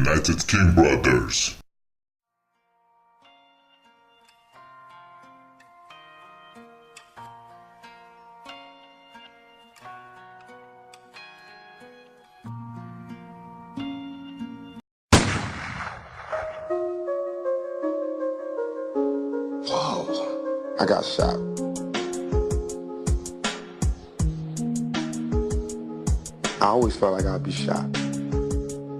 United King Brothers. Whoa, I got shot. I always felt like I'd be shot.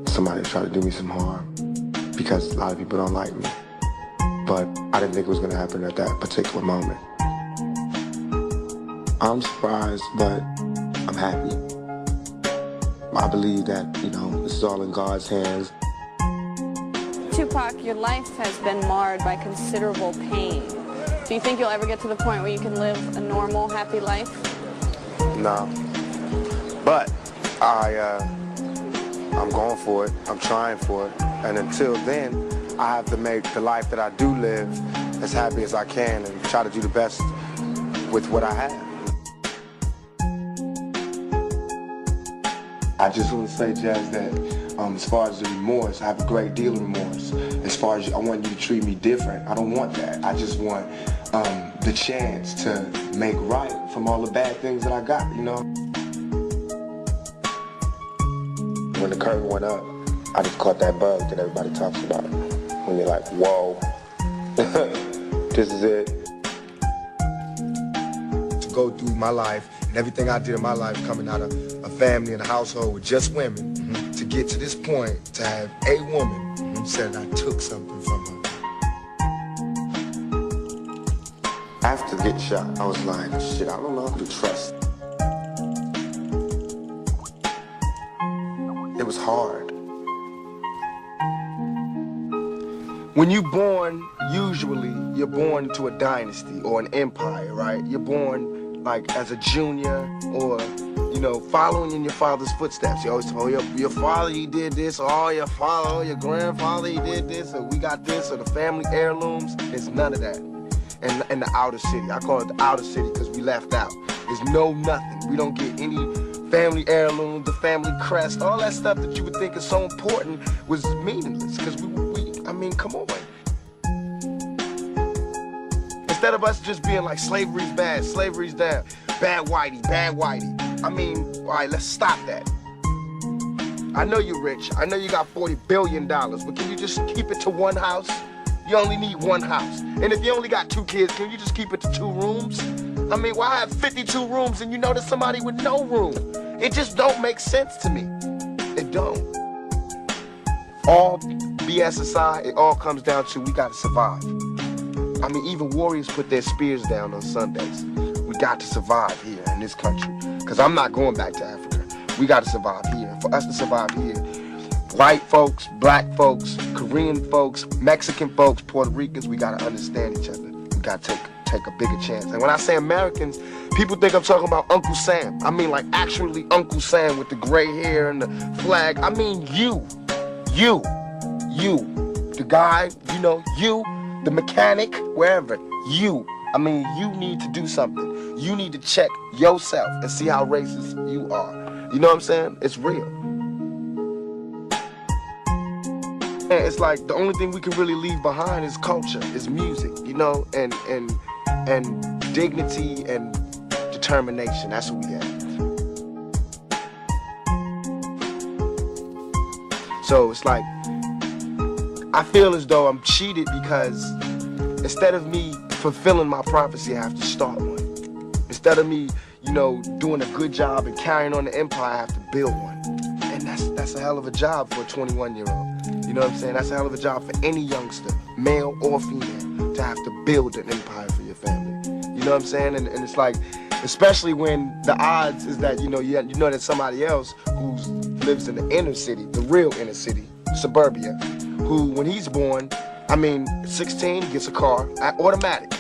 Somebody would try to do me some harm because a lot of people don't like me. But I didn't think it was going to happen at that particular moment. I'm surprised, but I'm happy. I believe that, this is all in God's hands. Tupac, your life has been marred by considerable pain. Do you think you'll ever get to the point where you can live a normal, happy life? No. But I'm going for it. I'm trying for it. And until then, I have to make the life that I do live as happy as I can and try to do the best with what I have. I just want to say, Jazz, that as far as the remorse, I have a great deal of remorse. As far as I want you to treat me different, I don't want that. I just want the chance to make right from all the bad things that I got, When the curtain went up, I just caught that bug that everybody talks about. When you're like, whoa, this is it. To go through my life and everything I did in my life coming out of a family and a household with just women, to get to this point, to have a woman who said I took something from her. After getting shot, I was like, shit, I don't know who to trust. It was hard. When you're born, usually you're born into a dynasty or an empire, right? You're born like as a junior or, following in your father's footsteps. You always tell your father he did this, or your father, or your grandfather he did this, or we got this, or the family heirlooms. It's none of that. In the outer city, I call it the outer city because we left out. There's nothing. We don't get any family heirlooms, the family crest, all that stuff that you would think is so important was meaningless because come on. Instead of us just being like, slavery's bad, slavery's down, bad whitey. All right, let's stop that. I know you're rich. I know you got $40 billion, but can you just keep it to one house? You only need one house. And if you only got 2 kids, can you just keep it to 2 rooms? Why have 52 rooms and you know there's somebody with no room? It just don't make sense to me. It don't. All BS aside, it all comes down to we gotta survive. Even warriors put their spears down on Sundays. We got to survive here in this country. Because I'm not going back to Africa. We gotta survive here. And for us to survive here, white folks, black folks, Korean folks, Mexican folks, Puerto Ricans, we gotta understand each other. We gotta take a bigger chance. And when I say Americans, people think I'm talking about Uncle Sam. Like actually Uncle Sam with the gray hair and the flag. You, the guy, you, the mechanic, wherever, you need to do something. You need to check yourself and see how racist you are. You know what I'm saying? It's real. And it's like the only thing we can really leave behind is culture, is music, and dignity and determination. That's what we have. So it's like, I feel as though I'm cheated because instead of me fulfilling my prophecy, I have to start one. Instead of me, doing a good job and carrying on the empire, I have to build one. And that's a hell of a job for a 21-year-old. You know what I'm saying? That's a hell of a job for any youngster, male or female, to have to build an empire for your family. You know what I'm saying? And it's like, especially when the odds is that, that somebody else who lives in the inner city, the real inner city, suburbia, who, when he's born, 16, gets a car, automatic.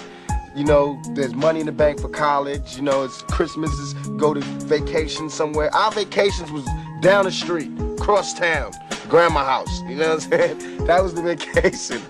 There's money in the bank for college, it's Christmases, go to vacation somewhere. Our vacations was down the street, cross town, grandma's house, you know what I'm saying? That was the vacation.